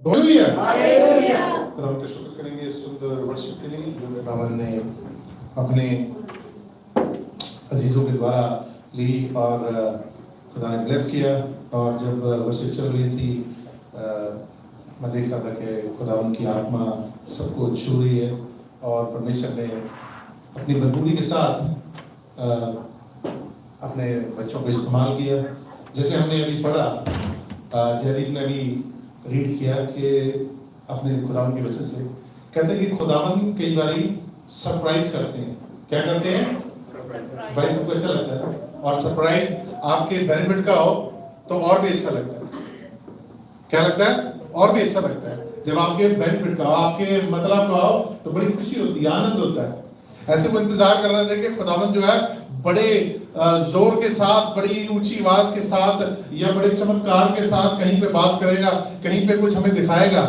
Hallelujah. खुदा का शुक्र करेंगे सुंदर वर्शिप के लिए जो खुदावन ने अपने अजीजों के द्वारा ली और खुदा ने ब्लेस किया। और जब वर्शिप चल रही थी मैं देखा था कि खुदावन की आत्मा सबको छू रही है और परमेश्वर ने अपनी बरकूरी के साथ अपने बच्चों को इस्तेमाल किया। जैसे हमने अभी पढ़ा, जयदीप ने अभी रीड किया कि अपने खुदावन की वजह से कहते हैं कि खुदावन कई बारी सरप्राइज करते हैं। क्या करते हैं? भाई सबको अच्छा लगता है और सरप्राइज आपके बेनिफिट का हो तो और भी अच्छा लगता है। क्या लगता है? और भी अच्छा लगता है जब आपके बेनिफिट का हो, आपके मतलब का हो तो बड़ी खुशी होती है, आनंद होता है। ऐसे वो इंतजार कर रहे थे कि खुदावन जो है बड़े जोर के साथ, बड़ी ऊंची आवाज के साथ या बड़े चमत्कार के साथ कहीं पे बात करेगा, कहीं पे कुछ हमें दिखाएगा।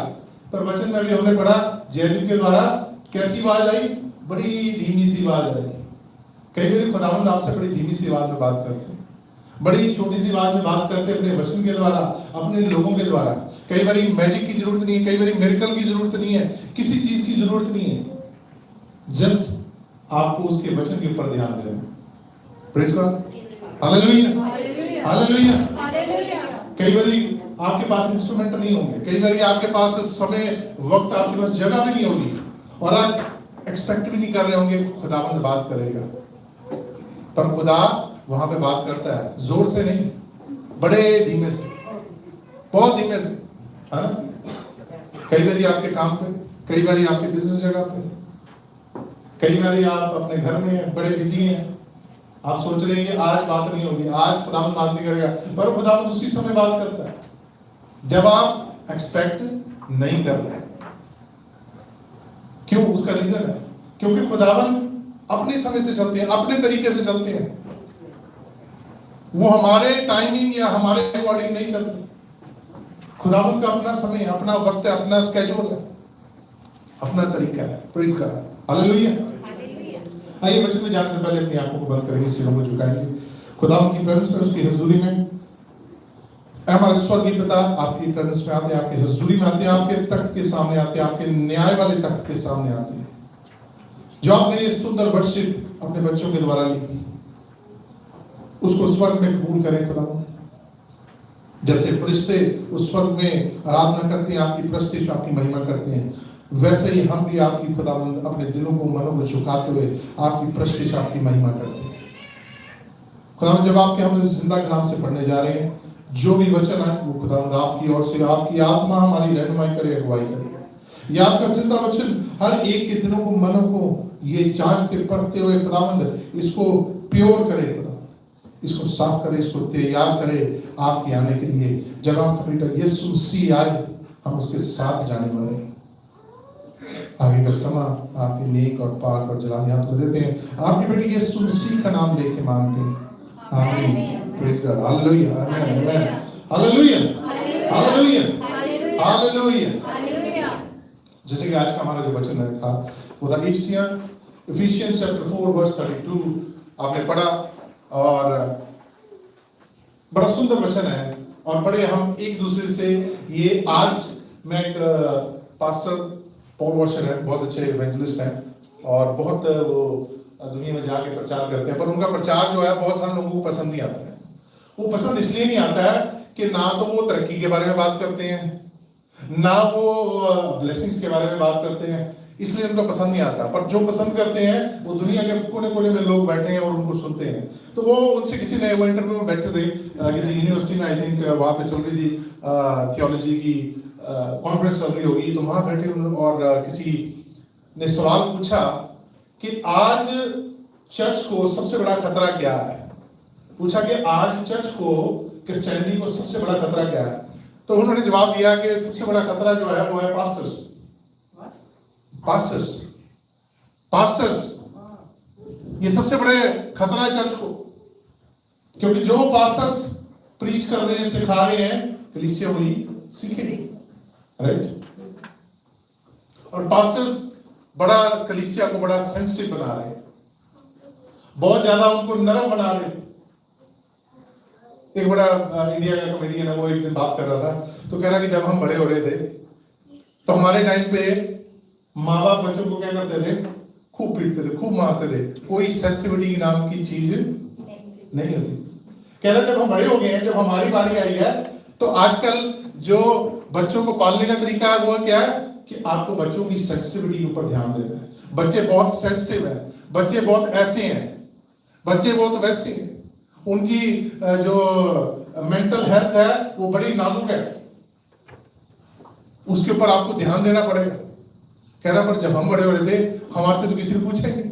पर वचन में भी हमने पढ़ा जयदीप के द्वारा कैसी आवाज आई? बड़ी धीमी सी आवाज आई। कई बार खुदावंद आपसे बड़ी धीमी सी आवाज में बात करते हैं, बड़ी छोटी सी आवाज में बात करते हैं अपने वचन के द्वारा, अपने लोगों के द्वारा। कई बार मैजिक की जरूरत नहीं है, कई बार मिरेकल की जरूरत नहीं है, किसी चीज की जरूरत नहीं है, जस्ट आपको उसके वचन के ऊपर ध्यान देना। Praise God, hallelujah, hallelujah, hallelujah. कई बार आपके पास इंस्ट्रूमेंट नहीं होंगे, कई बार आपके पास समय, वक्त, आपके पास जगह भी नहीं होगी और आप एक्सपेक्ट भी नहीं कर रहे होंगे खुदावंद बात करेगा। पर खुदा वहां पे बात करता है, जोर से नहीं, बड़े धीमे से, बहुत धीमे से, है ना? कई बार आपके काम पे, कई बार आपके बिजनेस जगह पे, कई बार आप अपने घर में बड़े बिजी हैं, आप सोच रहे हैं कि आज बात नहीं होगी, आज खुदावंद बात नहीं करेगा, पर खुदावंद उसी समय बात करता है जब आप एक्सपेक्ट नहीं कर रहे। क्यों? उसका रीजन है क्योंकि खुदावंद अपने समय से चलते हैं, अपने तरीके से चलते हैं। वो हमारे टाइमिंग या हमारे अकॉर्डिंग नहीं चलते। खुदावंद का अपना समय, अपना वक्त है, अपना स्केड्यूल है, अपना तरीका है। Praise God, hallelujah. आइए वचन में जाने से पहले अपनी आंखों को बंद करेंगे, सिरों को झुकाएंगे खुदावंद की प्रेजेंस में, उसकी हुजूरी में। हमारे स्वर्गीय पिता आपकी प्रेजेंस में आते हैं, आपकी हुजूरी में आते हैं, आपके तख्त के सामने आते हैं, आपके न्याय वाले तख्त के सामने आते हैं। जो आपने ये सुंदर वर्शिप अपने बच्चों के द्वारा ली, उसको स्वर्ग में कबूल करें खुदावंद। जैसे फरिश्ते उस स्वर्ग में आराधना करते हैं, आपकी प्रस्तिश, आपकी महिमा करते हैं, वैसे ही हम भी आपकी खुदावंद अपने दिलों को, मनों को झुकाते हुए आपकी प्रस्तिश, आपकी महिमा करते हैं खुदावंद। जब आपके हम जिंदा कलाम से पढ़ने जा रहे हैं, जो भी वचन है वो खुदावंद आपकी ओर से, आपकी आत्मा हमारी रहनुमाई करे, अगुवाई करे। यह आपका जिंदा वचन हर एक के दिलों को, मनों को ये जांचते परखते हुए खुदावंद इसको प्योर करे, खुदावंद इसको साफ करे, इसको तैयार करे आपके आने के लिए। जब आपका बेटा यीशु मसीह आए, हम उसके साथ जाने वाले हैं। आगे का समय आपके नेक और पाक और जलाने हाथ में देते हैं, आपके बेटे यीशु मसीह का नाम लेके मांगते हैं, आमीन। प्रेज़ गॉड, हालेलुया, आमीन, हालेलुया, हालेलुया, हालेलुया। जैसे कि आज का हमारा जो वचन था वो था इफिशियंस चैप्टर 4 वर्स 32 आपने पढ़ा और बड़ा सुंदर वचन है। और पढ़े हम एक दूसरे से। ये आज मैं एक पास्टर पॉल वॉशर है, बहुत अच्छे इवेंजलिस्ट हैं और बहुत वो दुनिया में जाके प्रचार करते हैं, पर उनका प्रचार जो है बहुत सारे लोगों को पसंद नहीं आता है। वो पसंद इसलिए नहीं आता है कि ना तो वो तरक्की के बारे में बात करते हैं, ना वो ब्लेसिंग्स के बारे में बात करते हैं, इसलिए उनको पसंद नहीं आता। पर जो पसंद करते हैं वो दुनिया के कोने कोने में लोग बैठे हैं और उनको सुनते हैं। तो वो उनसे किसी नए इंटरव्यू में बैठे थे किसी यूनिवर्सिटी में, आई थिंक वहाँ पे चल रही थी थियोलॉजी की कॉन्फ्रेंस चल रही होगी, तो वहाँ बैठे और किसी ने सवाल पूछा कि आज चर्च को सबसे बड़ा खतरा क्या है। पूछा कि आज चर्च को, क्रिश्चियनिटी को सबसे बड़ा खतरा क्या है। तो उन्होंने जवाब दिया कि सबसे बड़ा खतरा जो है वो है पास्टर्स, पास्टर्स, पास्टर्स। ये सबसे बड़े खतरा है चर्च को, क्योंकि जो पास्टर्स प्रीच कर रहे हैं, सिखा रहे हैं, कलीसिया वही सीखेगी, राइट। और पास्टर्स बड़ा कलीसिया को बड़ा सेंसिटिव बना रहे हैं, बहुत ज्यादा उनको नरम बना रहे हैं। एक बड़ा इंडिया का कॉमेडियन है, वो एक दिन बात कर रहा था तो कह रहा कि जब हम बड़े हो रहे थे तो हमारे टाइम पे माँ बाप बच्चों को क्या करते थे? खूब पीटते थे, खूब मारते थे, कोई सेंसिटिविटी नाम की चीज नहीं होती। कह रहे जब हम बड़े हो गए हैं, जब हमारी बारी आई है, तो आजकल जो बच्चों को पालने का तरीका है वो क्या है कि आपको बच्चों की सेंसिटिविटी के ऊपर ध्यान देना है। बच्चे बहुत सेंसिटिव हैं, बच्चे बहुत ऐसे हैं, बच्चे बहुत वैसे हैं, उनकी जो मेंटल हेल्थ है वो बड़ी नाजुक है, उसके ऊपर आपको ध्यान देना पड़ेगा। कह रहा पर जब हम बड़े हो रहे थे हमारे से तो किसी ने पूछे नहीं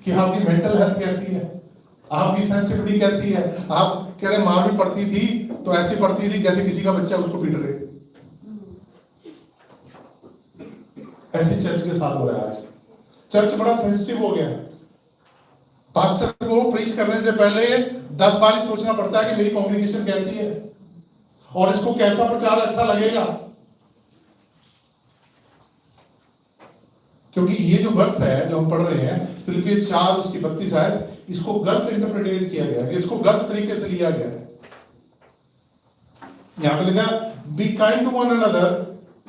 कि आपकी मेंटल हेल्थ कैसी है, आपकी सेंसिटिविटी कैसी है। आप कह रहे मार भी पड़ती थी तो ऐसी पड़ती थी जैसे किसी का बच्चा उसको पीट रहे। ऐसे चर्च के साथ हो रहा है आज। चर्च बड़ा सेंसिटिव हो गया। पास्टर को प्रीच करने से पहले 10 बार सोचना पड़ता है कि मेरी कॉन्ग्रेगेशन कैसी है और इसको कैसा प्रचार अच्छा लगेगा, क्योंकि ये जो वर्स है जो हम पढ़ रहे हैं फिलिपियंस 4 उसकी 32 है, इसको गलत इंटरप्रेटेड किया गया है, इसको गलत तरीके से लिया गया है। यहां पे लिखा be kind to one another,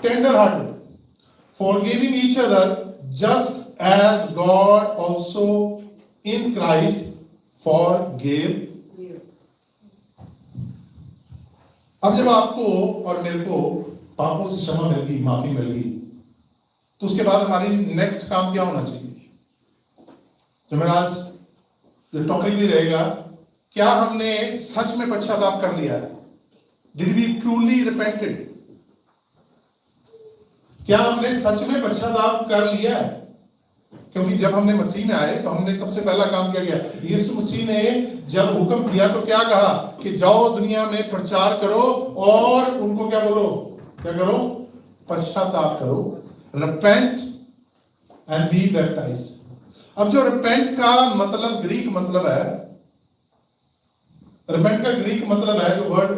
tender hearted, forgiving each other, just as God also in Christ forgive. अब जब आपको और मेरे को पापों से क्षमा मिल गई, माफी मिल गई, तो उसके बाद हमारी नेक्स्ट काम क्या होना चाहिए? जो मेरा आज जो टॉपिक भी रहेगा, क्या हमने सच में पश्चाताप कर लिया है? Did we truly repented? क्या हमने सच में पश्चाताप कर लिया है? क्योंकि जब हमने मसीह में आए तो हमने सबसे पहला काम क्या किया? यीशु मसीह ने जब हुक्म दिया तो क्या कहा कि जाओ दुनिया में प्रचार करो और उनको क्या बोलो, क्या करो? पश्चाताप करो, repent and be baptized। अब जो repent का मतलब ग्रीक मतलब है, repent का ग्रीक मतलब है, जो वर्ड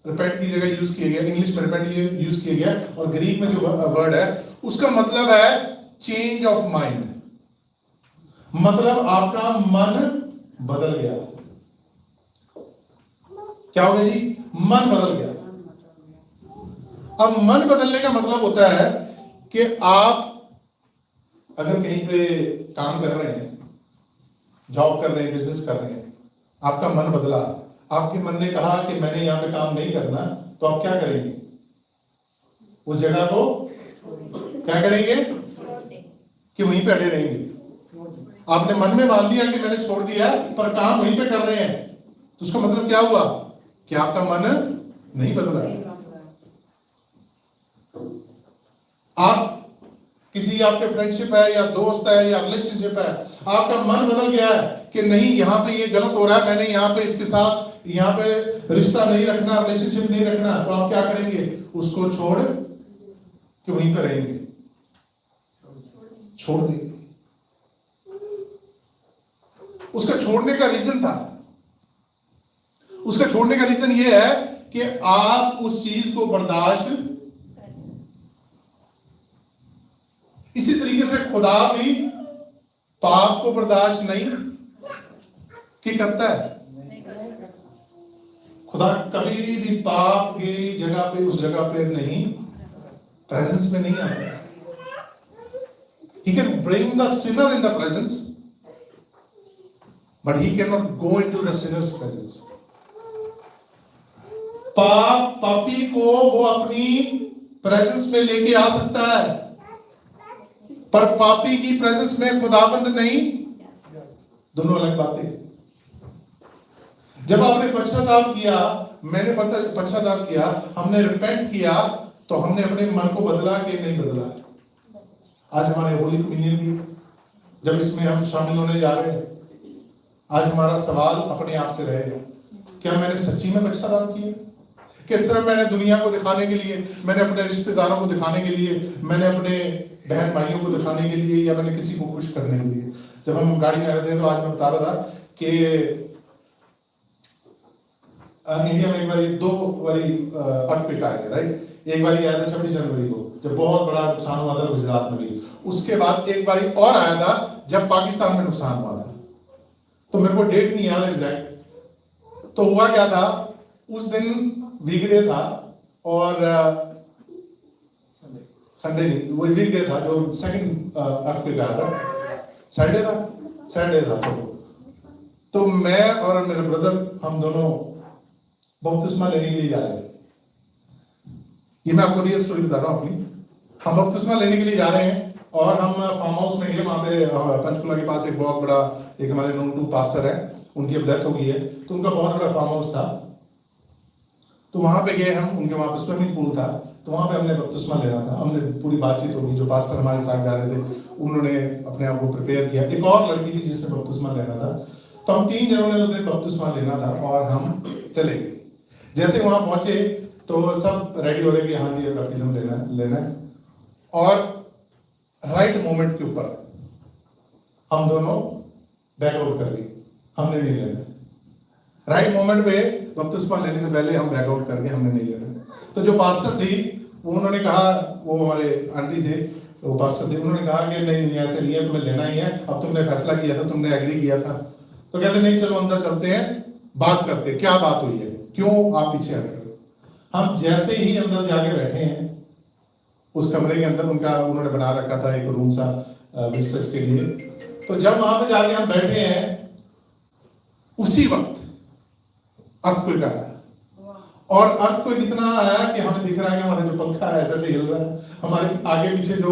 repent की जगह यूज किया गया, इंग्लिश में repent यूज किया गया और ग्रीक में जो वर्ड है उसका मतलब है चेंज ऑफ माइंड। मतलब आपका मन बदल गया। क्या हो गया जी? मन बदल गया। अब मन बदलने का मतलब होता है कि आप अगर कहीं पे काम कर रहे हैं, जॉब कर रहे हैं, बिजनेस कर रहे हैं, आपका मन बदला, आपके मन ने कहा कि मैंने यहां पे काम नहीं करना, तो आप क्या करेंगे? उस जगह को क्या करेंगे कि वहीं पे अड़े रहेंगे। आपने मन में मान लिया कि मैंने छोड़ दिया, पर काम वहीं पे कर रहे हैं, तो उसका मतलब क्या हुआ कि आपका मन नहीं बदला। आप किसी आपके फ्रेंडशिप है या दोस्त है या रिलेशनशिप है, आपका मन बदल गया है कि नहीं यहां पे ये गलत हो रहा है, मैंने यहां पे इसके साथ यहां पे रिश्ता नहीं रखना, रिलेशनशिप नहीं रखना, तो आप क्या करेंगे? उसको छोड़ के वहीं पे रहेंगे, छोड़ देंगे। उसका छोड़ने का रीजन था, उसका छोड़ने का रीजन ये है कि आप उस चीज को बर्दाश्त। इसी तरीके से खुदा भी पाप को बर्दाश्त नहीं कि करता है। खुदा कभी भी पाप की जगह पे, उस जगह पे नहीं, प्रेजेंस में नहीं आता। He can bring the sinner in the presence, but he cannot go into the sinner's presence। पापी को वो अपनी प्रेजेंस में लेके आ सकता है, पर पापी की प्रेजेंस में खुदाबंद नहीं। दोनों अलग बातें। जब आपने पश्चाताप किया, मैंने पश्चाताप किया, हमने रिपेंट किया, तो हमने अपने मन को बदला कि नहीं बदला? आज हमारे होली कम्युनियन भी जब इसमें हम शामिल होने जा रहे हैं, आज हमारा सवाल अपने आप से रहेगा, क्या मैंने सच्ची में पश्चाताप किया? कि सिर्फ मैंने दुनिया को दिखाने के लिए, मैंने अपने रिश्तेदारों को दिखाने के लिए, मैंने अपने बहन भाइयों को दिखाने के लिए, या मैंने किसी को खुश करने के लिए? जब हम गाड़ी में रहते थे तो आज मैं बता रहा था कि इंडिया में एक बार 2 बारी अर्थक्वेक आए थे, राइट। एक बारी आया था 26 जनवरी को, जब बहुत बड़ा नुकसान हुआ था गुजरात में भी। उसके बाद एक बारी और आया था जब पाकिस्तान में नुकसान हुआ था, तो मेरे को डेट नहीं याद एग्जैक्ट। तो हुआ क्या था, उस दिन वीकडे था और संडे नहीं, वो वीकडे था जो सेकंड अर्थक्वेक आया था, सैटरडे था। तो मैं और मेरे ब्रदर हम दोनों बपतिस्मा लेने के लिए जा रहे थे। ये मैं आपको रियल स्टोरी बता रहा हूँ अपनी। हम बपतिस्मा लेने के लिए जा रहे हैं और हम फार्म हाउस में गए, वहाँ पे पंचकुला के पास एक बहुत बड़ा, एक हमारे नोन टू पास्टर है, उनकी अब डेथ हो गई है, तो उनका बहुत बड़ा फार्म हाउस था। तो वहाँ पे गए हम, उनके वहाँ पे स्विमिंग पूल था, तो वहाँ पे हमने बपतिस्मा लेना था। हमने पूरी बातचीत होगी, जो पास्टर हमारे साथ जा रहे थे उन्होंने अपने आप को प्रिपेयर किया। एक और लड़की थी जिसने बपतिस्मा लेना था, तो हम 3 जनों ने उस दिन बपतिस्मा लेना था और हम चले गए। जैसे वहाँ पहुंचे तो सब रेडी हो रहे कि हाँ जी बैप्टिज्म लेना है, और राइट मोमेंट के ऊपर हम दोनों बैकआउट कर गए, हमने नहीं लेना। राइट मोमेंट पे बपतिस्मा लेने से पहले हम बैकआउट करके हमने नहीं लेना। तो जो पास्टर थी वो उन्होंने कहा, वो हमारे आंटी थे, वो पास्टर थे, उन्होंने कहा कि नहीं ऐसे नहीं है, तुम्हें लेना ही है, अब तुमने फैसला किया था, तुमने एग्री किया था। तो कहते नहीं चलो अंदर चलते हैं, बात करते, क्या बात हुई है, क्यों आप पीछे हट रहे हो। हम जैसे ही अंदर जाके बैठे हैं उस कमरे के अंदर, उनका उन्होंने बना रखा था एक रूम सा विजिटर्स के लिए, तो जब वहां पे जाके हम बैठे हैं उसी वक्त अर्थक्वेक आया। और अर्थक्वेक इतना आया कि हमें दिख रहा है कि हमारा जो पंखा है ऐसे हिल रहा है, हमारे आगे पीछे जो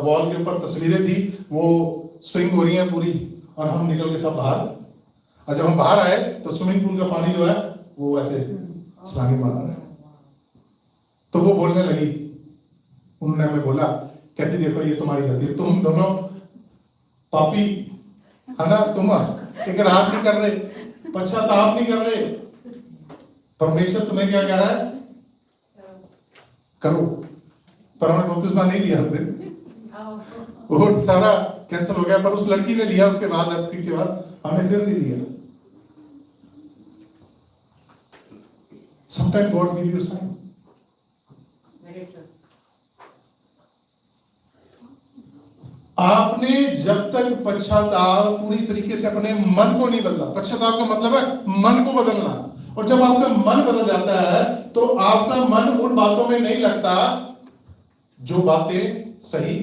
वॉल के ऊपर तस्वीरें थी वो स्विंग हो रही हैं पूरी, और हम निकल के सब बाहर। और जब हम बाहर आए तो स्विमिंग पूल का पानी जो है वो ऐसे छलांगे मार रहा है। तो वो बोलने लगी, उन्होंने हमें बोला, कहती देखो ये तुम्हारी गलती, तुम दोनों पापी है ना, तुम इकरार नहीं कर रहे, पश्चाताप नहीं कर रहे, परमेश्वर तुम्हें क्या कह रहा है करो। पर हमें बपतिस्मा नहीं दिया उस दिन, वो सारा कैंसिल हो गया। पर उस लड़की ने लिया उसके बाद, अर्थक्वेक के बाद हमें फिर नहीं लिया। Sometimes God gives you sign. आपने जब तक पश्चाताप पूरी तरीके से अपने मन को नहीं बदला, पश्चाताप का मतलब है मन को बदलना, और जब आपका मन बदल जाता है तो आपका मन उन बातों में नहीं लगता जो बातें सही।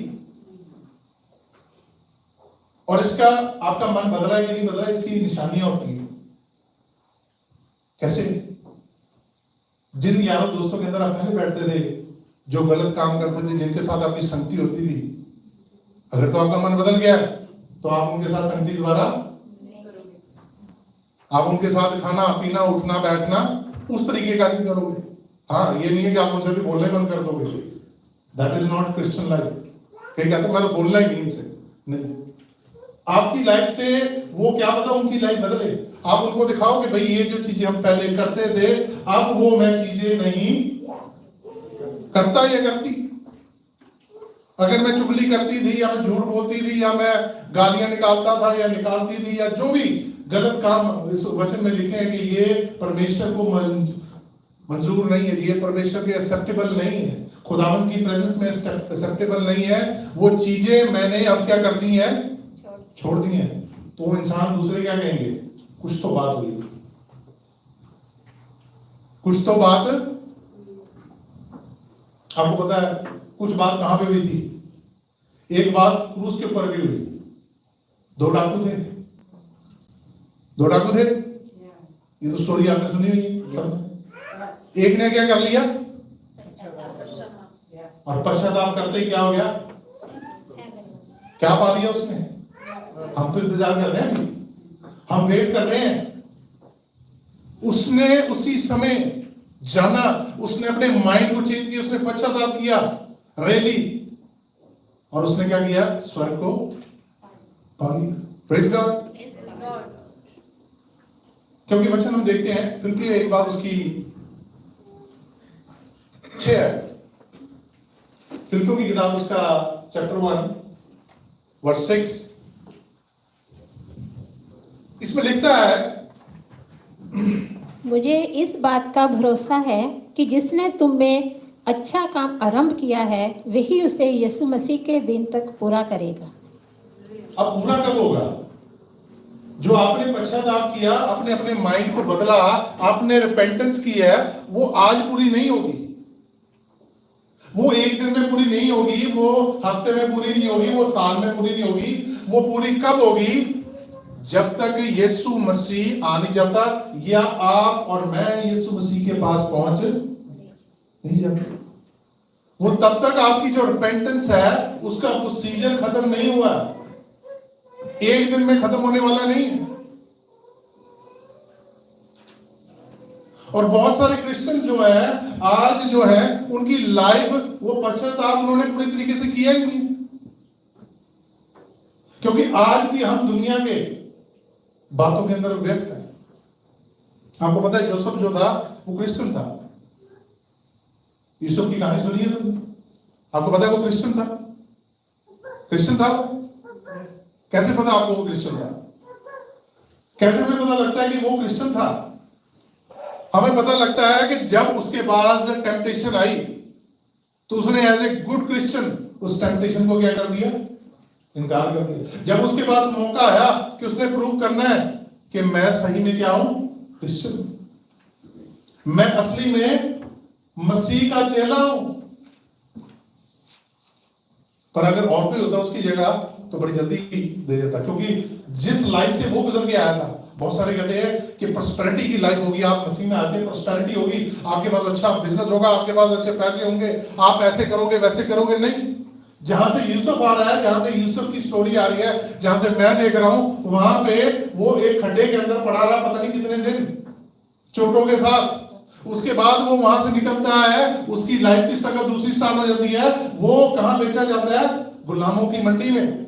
और इसका आपका मन बदला या नहीं बदला, इसकी निशानियां होती है। कैसे? जिन यारों दोस्तों के अंदर आप पहले बैठते थे, जो गलत काम करते थे, जिनके साथ आपकी संगति होती थी, अगर तो आपका मन बदल गया तो आप उनके साथ संगति दोबारा नहीं करोगे। आप उनके साथ खाना पीना उठना बैठना उस तरीके का नहीं करोगे। हाँ, ये नहीं है कि आप उनसे भी बोलने बंद कर दोगे, that is not Christian life. क्या कहते हैं मैं तो बोलना ही नहीं इनसे, नहीं। आपकी लाइफ से वो क्या पता उनकी लाइफ बदले, आप उनको दिखाओ कि भाई ये जो चीजें हम पहले करते थे अब वो मैं चीजें नहीं करता या करती। अगर मैं चुगली करती थी या मैं झूठ बोलती थी या मैं गालियां निकालता था या निकालती थी या जो भी गलत काम इस वचन में लिखे हैं कि ये परमेश्वर को मंजूर नहीं है, ये परमेश्वर के एक्सेप्टेबल नहीं है, खुदावन की प्रेजेंस में एक्सेप्टेबल नहीं है, वो चीजें मैंने अब क्या कर दी हैं, छोड़ दी हैं। तो इंसान दूसरे क्या कहेंगे, कुछ तो बात हुई, कुछ तो बात। आपको पता है कुछ बात कहां पे हुई थी? एक बात क्रूस के ऊपर भी हुई। दो डाकू थे, ये तो स्टोरी आपने सुनी हुई है सब। एक ने क्या कर लिया और पश्चाताप करते ही क्या हो गया, क्या पा लिया उसने। हम तो इंतजार कर रहे हैं, हम वेट कर रहे हैं। उसने उसी समय जाना, उसने अपने माइंड को चेंज किया, उसने पश्चाताप किया रैली, और उसने क्या किया, स्वर्ग को पा लिया। Praise God. क्योंकि वचन हम देखते हैं फिलिप्पी एक बार उसकी 6 है, फिलिप्पियों की किताब उसका चैप्टर 1 वर्स 6, इसमें लिखता है, मुझे इस बात का भरोसा है कि जिसने तुम में अच्छा काम आरंभ किया है वही उसे यीशु मसीह के दिन तक पूरा करेगा। अब पूरा कब होगा? जो आपने पश्चाताप किया, आपने अपने माइंड को बदला, आपने रिपेंटेंस की है, वो आज पूरी नहीं होगी, वो एक दिन में पूरी नहीं होगी, वो हफ्ते में पूरी नहीं होगी, वो साल में पूरी नहीं होगी। वो पूरी कब होगी? जब तक यीशु मसीह आ नहीं जाता या आप और मैं यीशु मसीह के पास पहुंच नहीं जाते। वो तब तक आपकी जो रिपेंटेंस है उसका प्रोसीजर खत्म नहीं हुआ, एक दिन में खत्म होने वाला नहीं है। और बहुत सारे क्रिश्चियन जो है आज जो है उनकी लाइफ वो पश्चाताप उन्होंने पूरी तरीके से किया ही नहीं, क्योंकि आज भी हम दुनिया के बातों के अंदर व्यस्त हैं। आपको पता है यूसुफ जो था वो क्रिश्चियन था। यूसुफ की कहानी सुनिए सब। आपको पता है वो क्रिश्चियन था? क्रिश्चियन था? कैसे पता आपको वो क्रिश्चियन था? कैसे हमें पता लगता है कि वो क्रिश्चियन था? हमें पता लगता है कि जब उसके पास टेम्पटेशन आई तो उसने एज ए गुड क्रिश्चियन उस टेम्पटेशन को क्या कर दिया? इनकार कर दिया। जब उसके पास मौका आया कि उसने प्रूव करना है कि मैं सही में क्या हूं? क्रिश्चियन, मैं असली में मसीह का चेला हूं। पर अगर और कोई होता उसकी जगह तो बड़ी जल्दी दे देता, क्योंकि जिस लाइफ से वो गुजर के आया था। बहुत सारे कहते हैं कि प्रॉस्पेरिटी की लाइफ होगी, आप मसीह में आके प्रॉस्पेरिटी होगी, आपके पास अच्छा बिजनेस होगा, आपके पास अच्छे पैसे होंगे, आप ऐसे करोगे वैसे करोगे। नहीं, जहां से यूसुफ आ रहा है, जहां से यूसुफ की स्टोरी आ रही है, जहां से मैं देख रहा हूं, वहां पे वो एक खड्डे के अंदर पड़ा रहा पता नहीं कितने दिन, चोटों के साथ। उसके बाद वो वहां से निकलता है, उसकी लाइफ की स्ट्रगल दूसरी स्टार्ट हो जाती है। वो कहां बेचा जाता है? गुलामों की मंडी में।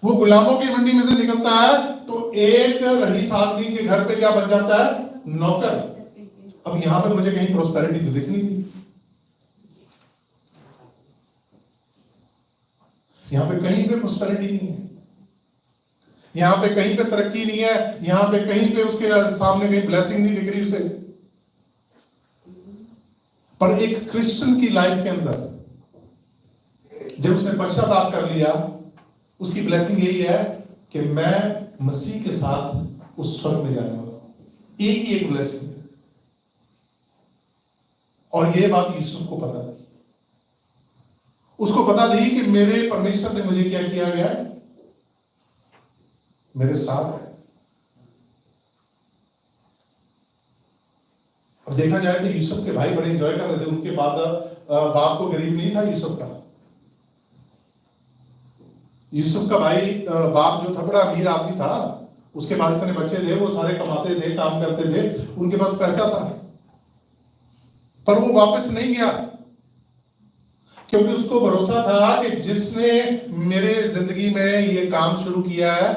वो गुलामों की मंडी में से निकलता है तो एक रईस आदमी के घर पे क्या बन जाता है? नौकर। अब यहां पे मुझे कहीं प्रोस्पेरिटी तो दिख नहीं रही, यहां पे कहीं पे प्रोस्पेरिटी नहीं है, यहां पे कहीं पे तरक्की नहीं है, यहां पे कहीं पे उसके सामने कहीं ब्लेसिंग नहीं दिख रही उसे। पर एक क्रिश्चियन की लाइफ के अंदर जब उसने पश्चाताप कर लिया, उसकी ब्लेसिंग यही है कि मैं मसीह के साथ उस स्वर्ग में जाने वाला हूं। एक ही एक ब्लेसिंग है। और यह बात यूसुफ को पता थी। उसको पता थी कि मेरे परमेश्वर ने मुझे क्या किया गया है, मेरे साथ है। और देखा जाए तो यूसुफ के भाई बड़े एंजॉय कर रहे थे। उनके बाप को गरीब नहीं था यूसुफ का। यूसुफ का भाई बाप जो था बड़ा अमीर आदमी था, उसके पास इतने बच्चे थे, वो सारे कमाते थे, काम करते थे, उनके पास पैसा था। पर वो वापस नहीं गया, क्योंकि उसको भरोसा था कि जिसने मेरे जिंदगी में ये काम शुरू किया है,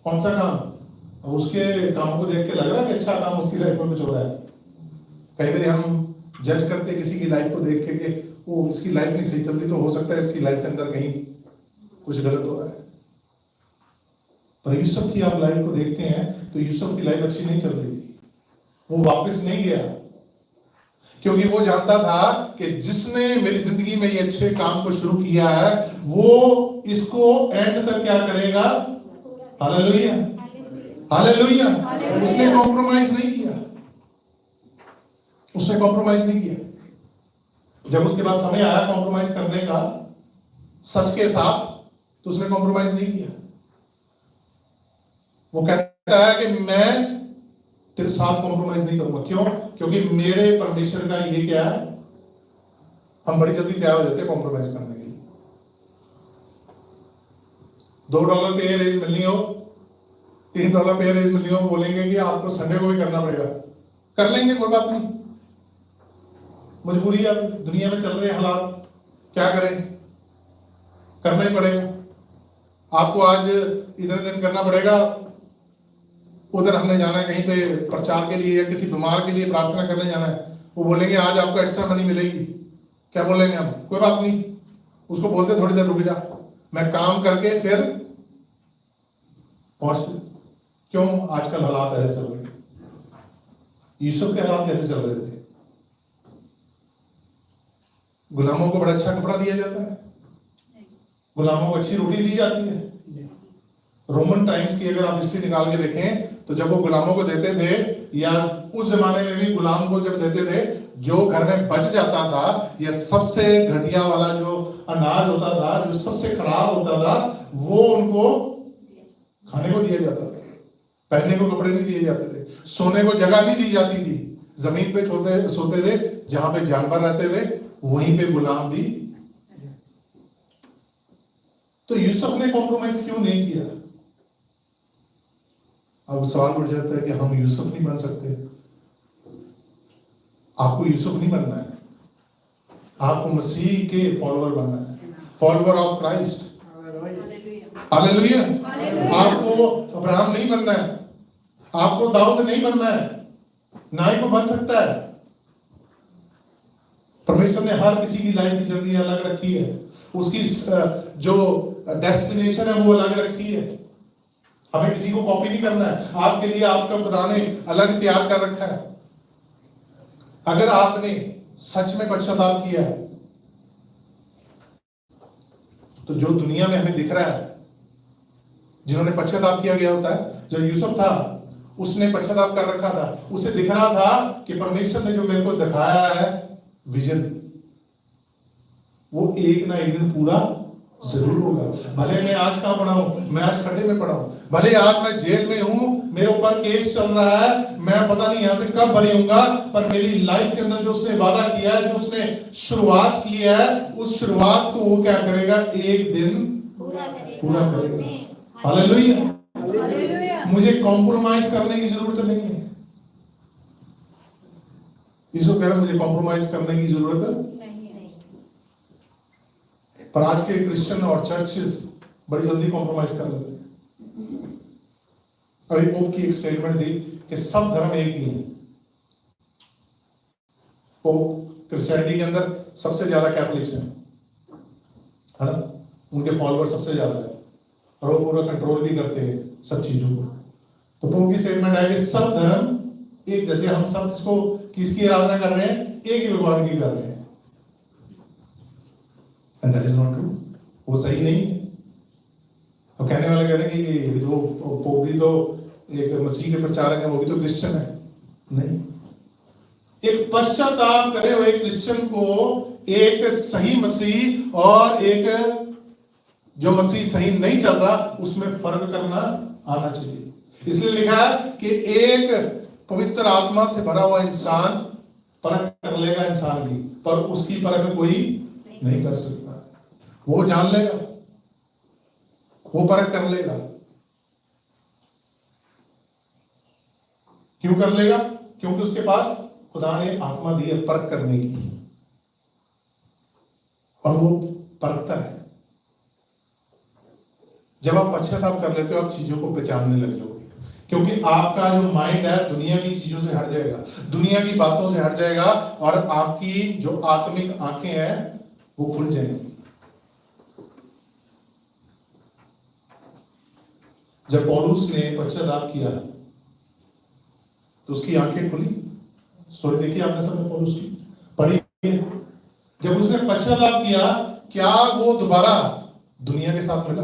कौन सा काम, उसके काम को देख के लग रहा है कि अच्छा काम उसकी लाइफ में कुछ हो रहा है। कई बार हम जज करते किसी की लाइफ को देख के कि वो इसकी लाइफ नहीं सही चल रही, तो हो सकता है इसकी लाइफ के अंदर कहीं कुछ गलत हो रहा है। पर यूसुफ की आप लाइफ को देखते हैं तो यूसुफ की लाइफ अच्छी नहीं चल रही थी। वो वापस नहीं गया, क्योंकि वो जानता था कि जिसने मेरी जिंदगी में ये अच्छे काम को शुरू किया है, वो इसको एंड तक क्या करेगा। Hallelujah, hallelujah. उसने कॉम्प्रोमाइज नहीं किया, उसने कॉम्प्रोमाइज नहीं किया। जब उसके पास समय आया कॉम्प्रोमाइज करने का सच के साथ, तो उसने कॉम्प्रोमाइज नहीं किया। वो कहता है कि मैं तेरे साथ कॉम्प्रोमाइज नहीं करूंगा। क्यों? क्योंकि मेरे परमेश्वर का ये क्या है, हम बड़ी जल्दी तैयार हो जाते हैं कॉम्प्रोमाइज करने के लिए। $2 पे रेज मिलनी हो, $3 पे रेज मिलनी हो, बोलेंगे कि आपको संडे को भी करना पड़ेगा। कर लेंगे, कोई बात नहीं, मजबूरी है, दुनिया में चल रहे हालात, क्या करें, करना ही पड़ेगा। आपको आज इधर दिन करना पड़ेगा, उधर हमने जाना है कहीं पे प्रचार के लिए या किसी बीमार के लिए प्रार्थना करने जाना है। वो बोलेंगे आज आपको एक्स्ट्रा मनी मिलेगी। क्या बोलेंगे हम? कोई बात नहीं, उसको बोलते थोड़ी देर रुक जा, मैं काम करके फिर पहुंच। क्यों? आजकल हालात ऐसे चल रहे हैं। यूसुफ के हालात कैसे चल रहे थे? गुलामों को बड़ा अच्छा कपड़ा दिया जाता है, गुलामों को अच्छी रोटी दी जाती है। रोमन टाइम्स की अगर आप हिस्ट्री निकाल के देखें तो जब वो गुलामों को देते थे या उस जमाने में भी गुलाम को जब देते थे, जो घर में बच जाता था या सबसे घटिया वाला जो अनाज होता था, जो सबसे खराब होता था, वो उनको खाने को दिया जाता था। पहनने को कपड़े नहीं दिए जाते थे, सोने को जगह नहीं दी जाती थी, जमीन पे सोते थे, जहां पे जानवर रहते थे वहीं पे गुलाम भी। तो यूसुफ ने कॉम्प्रोमाइज क्यों नहीं किया? अब सवाल उठ जाता है कि हम यूसुफ नहीं बन सकते। आपको यूसुफ नहीं बनना है, आपको मसीह के फॉलोअर बनना है, फॉलोअर ऑफ क्राइस्ट। हालेलुया। आपको अब्राहम नहीं बनना है, आपको दाऊद नहीं बनना है, ना ही को बन सकता है। परमेश्वर ने हर किसी की लाइफ की जर्नी अलग रखी है, उसकी जो डेस्टिनेशन है वो अलग रखी है। हमें किसी को कॉपी नहीं करना है। आपके लिए आपका खुदा ने अलग तैयार कर रखा है। अगर आपने सच में पश्चाताप किया है, तो जो दुनिया में हमें दिख रहा है, जिन्होंने पश्चाताप किया गया होता है, जो यूसुफ था उसने पश्चाताप कर रखा था, उसे दिख रहा था कि परमेश्वर ने जो मेरे को दिखाया है विजन, वो एक ना एक दिन पूरा जरूर होगा। भले मैं आज कहां पड़ा हूं, मैं आज खड्डे में पड़ा हूं, भले आज मैं जेल में हूं, मेरे ऊपर केस चल रहा है, मैं पता नहीं यहां से कब बरी होऊंगा, पर मेरी लाइफ के अंदर जो उसने वादा किया है, जो उसने शुरुआत की है, उस शुरुआत को वो क्या करेगा, एक दिन पूरा करेगा। हालेलुया। मुझे कॉम्प्रोमाइज करने की जरूरत नहीं है। इसको कह रहा मुझे कॉम्प्रोमाइज करने की जरूरत है। पर आज के क्रिश्चियन और चर्चेस बड़ी जल्दी कॉम्प्रोमाइज कर लेते हैं। अभी पोप की एक स्टेटमेंट थी कि सब धर्म एक ही है। पोप क्रिश्चियनिटी के अंदर सबसे ज्यादा कैथोलिक्स हैं, है ना, उनके फॉलोअर सबसे ज्यादा है, और वो पूरा कंट्रोल भी करते हैं सब चीजों को। तो पोप की स्टेटमेंट है कि सब धर्म एक जैसे, हम सब इसको किसकी आराधना कर रहे हैं, एक ही भगवान की कर रहे हैं। And that is not true. वो सही नहीं है। तो कहने वाले कहते हैं कि जो पोप भी तो एक मसीह के प्रचारक है, वो भी तो क्रिश्चियन है। नहीं, एक पश्चाताप करे हुए क्रिश्चियन को एक सही मसीह और एक जो मसीह सही नहीं चल रहा, उसमें फर्क करना आना चाहिए। इसलिए लिखा है कि एक पवित्र आत्मा से भरा हुआ इंसान परख कर लेगा इंसान की, पर उसकी परख कोई नहीं कर सकता। वो जान लेगा, वो परख कर लेगा। क्यों कर लेगा? क्योंकि उसके पास खुदा ने आत्मा दी है परख करने की, और वो परखता है। जब आप पश्चाताप कर लेते हो, आप चीजों को पहचानने लग जाओगे, क्योंकि आपका जो माइंड है दुनिया की चीजों से हट जाएगा, दुनिया की बातों से हट जाएगा, और आपकी जो आत्मिक आंखें हैं वो खुल जाएंगी। जब पौलुस ने पश्चाताप किया तो उसकी आंखें खुली। स्टोरी देखी आपने सब पौलुस की, पढ़ी। जब उसने पश्चाताप किया, क्या वो दोबारा दुनिया के साथ मिला?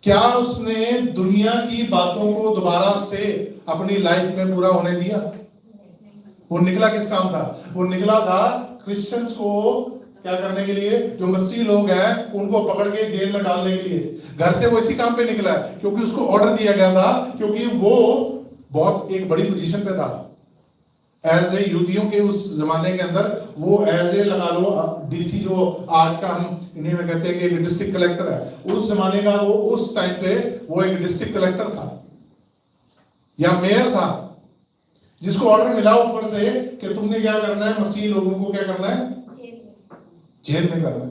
क्या उसने दुनिया की बातों को दोबारा से अपनी लाइफ में पूरा होने दिया? वो निकला किस काम था? वो निकला था क्रिश्चियंस को क्या करने के लिए, जो मसीह लोग हैं उनको पकड़ के जेल में डालने के लिए। घर से वो इसी काम पे निकला है, क्योंकि उसको ऑर्डर दिया गया था, क्योंकि वो बहुत एक बड़ी पोजीशन पे था एज ए यूथियों के उस जमाने के अंदर। वो एज ए लगा लो डीसी, जो आज का हम इन्हें में कहते हैं कि डिस्ट्रिक्ट कलेक्टर है, उस जमाने का वो उस टाइम पे वो एक डिस्ट्रिक्ट कलेक्टर था या मेयर था, जिसको ऑर्डर मिला ऊपर से कि तुमने क्या करना है, मसीह लोगों को क्या करना है, जेल में करना है।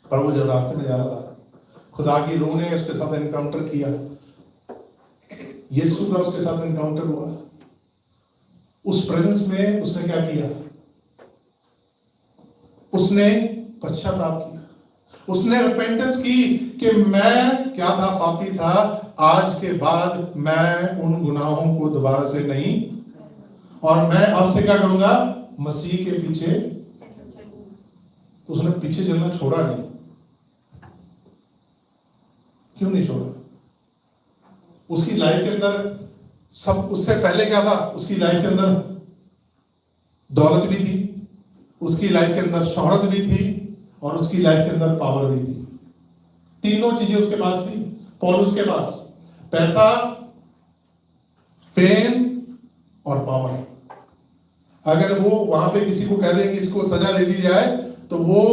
पर वो जब रास्ते में जा रहा था, खुदा की रूह ने उसके साथ एनकाउंटर किया, यीशु का उसके साथ एनकाउंटर हुआ। उस प्रेजेंस में उसने क्या किया? उसने पश्चाताप किया, उसने रिपेंटेंस की कि मैं क्या था, पापी था, आज के बाद मैं उन गुनाहों को दोबारा से नहीं, और मैं अब से क्या करूंगा, मसीह के पीछे। उसने पीछे चलना छोड़ा नहीं। क्यों नहीं छोड़ा? उसकी लाइफ के अंदर सब उससे पहले क्या था, उसकी लाइफ के अंदर दौलत भी थी, उसकी लाइफ के अंदर शोहरत भी थी, और उसकी लाइफ के अंदर पावर भी थी। तीनों चीजें उसके पास थी। पौलुस के पास पैसा, फेम और पावर। अगर वो वहां पे किसी को कह दे कि इसको सजा दे दी जाए, तो वो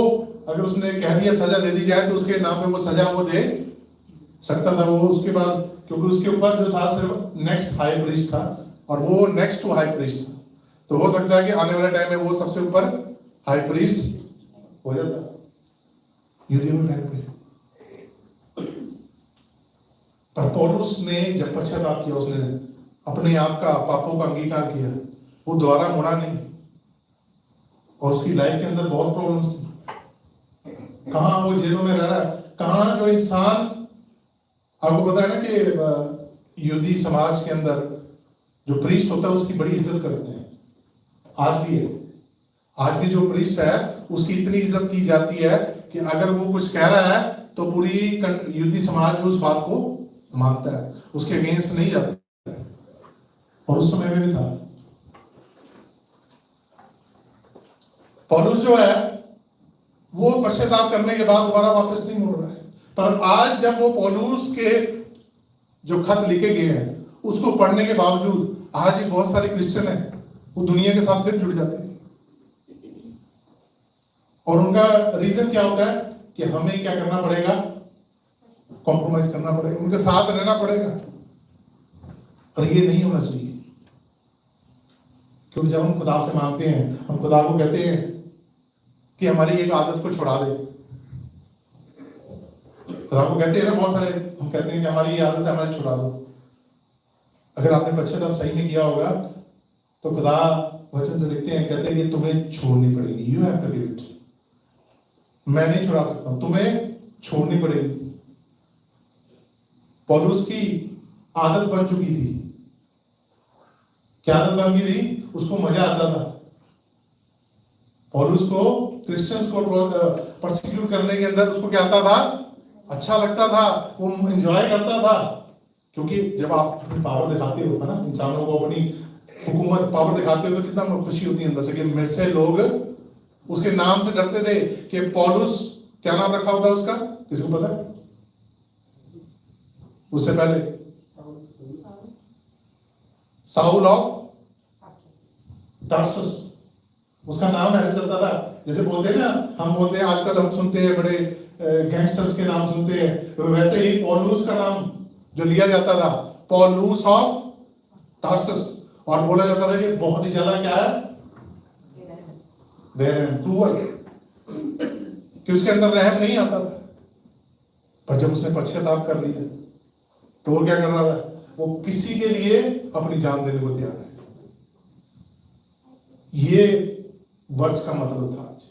अगर उसने कह दिया सजा दे दी जाए, तो उसके नाम पे वो सजा वो दे सकता था। वो उसके बाद, क्योंकि उसके ऊपर जो था सिर्फ नेक्स्ट हाई प्रीस्ट था, और वो नेक्स्ट टू हाई प्रीस्ट था, तो हो सकता है कि आने वाले टाइम में वो सबसे ऊपर हाई प्रीस्ट हो जाता यूनियन टाइम पे। पर पौलुस ने जब पश्चाताप किया, उसने अपने आप का पापों का अंगीकार किया, वो दोबारा मुड़ा नहीं, और उसकी लाइफ के अंदर बहुत प्रॉब्लम्स थी। कहां वो जेलों में रह रहा है, कहां जो इंसान, आपको पता है ना कि यहूदी समाज के अंदर जो प्रीस्ट होता है उसकी बड़ी इज्जत करते हैं, आज भी है। आज भी जो प्रीस्ट है उसकी इतनी इज्जत की जाती है कि अगर वो कुछ कह रहा है तो पूरी यहूदी समाज उस बात को मानता है, उसके अगेंस्ट नहीं जाता है। और उस समय में भी था। पौलुस जो है वो पश्चाताप करने के बाद दोबारा वापस नहीं मुड़ रहा है। पर आज जब वो पौलुस के जो खत लिखे गए हैं उसको पढ़ने के बावजूद आज भी बहुत सारे क्रिश्चियन हैं, वो दुनिया के साथ फिर जुड़ जाते हैं। और उनका रीजन क्या होता है कि हमें क्या करना पड़ेगा, कॉम्प्रोमाइज करना पड़ेगा, उनके साथ रहना पड़ेगा। और ये नहीं होना चाहिए, क्योंकि जब हम खुदा से मांगते हैं, हम खुदा को कहते हैं कि हमारी एक आदत को छुड़ा दे। खुदा को कहते हैं ना, बहुत सारे हम कहते हैं कि हमारी ये आदत है, हमारी छुड़ा दो। अगर आपने पश्चाताप सही में किया होगा तो खुदा वचन से लिखते हैं, कहते हैं कि तुम्हें छोड़नी पड़ेगी। You have to give it. मैं नहीं छुड़ा सकता हूं, तुम्हें छोड़नी पड़ेगी। पौलुस की आदत बन चुकी थी। क्या आदत बन गई थी? उसको मजा आता था। पौलुस को क्रिश्चियंस को परसिक्यूट करने के अंदर उसको क्या आता था? अच्छा लगता था, वो एंजॉय करता था। क्योंकि जब आप अपनी पावर दिखाते हो, है ना, इंसानों को अपनी हुकूमत पावर दिखाते हो, तो कितना खुशी होती है अंदर से कि मेरे से लोग उसके नाम से डरते थे। कि पौलुस, क्या नाम रखा होता उसका, किसको पता है? उससे पहले साउल ऑफ टार्सस, उसका नाम ऐसे चलता था। जैसे बोलते हैं ना, हम बोलते हैं आजकल, हम सुनते हैं बड़े गैंगस्टर्स के नाम सुनते हैं, वैसे ही पौलुस का नाम जो लिया जाता था, पौलुस ऑफ टार्सस। और बोला जाता था कि बहुत ही ज्यादा क्या है, बेरहम, क्रूअल, कि उसके अंदर रहम नहीं आता था। पर जब उसने पश्चाताप कर लिया तो वो क्या कर रहा था? वो किसी के लिए अपनी जान देने को तैयार है। ये वर्ष का मतलब था आज।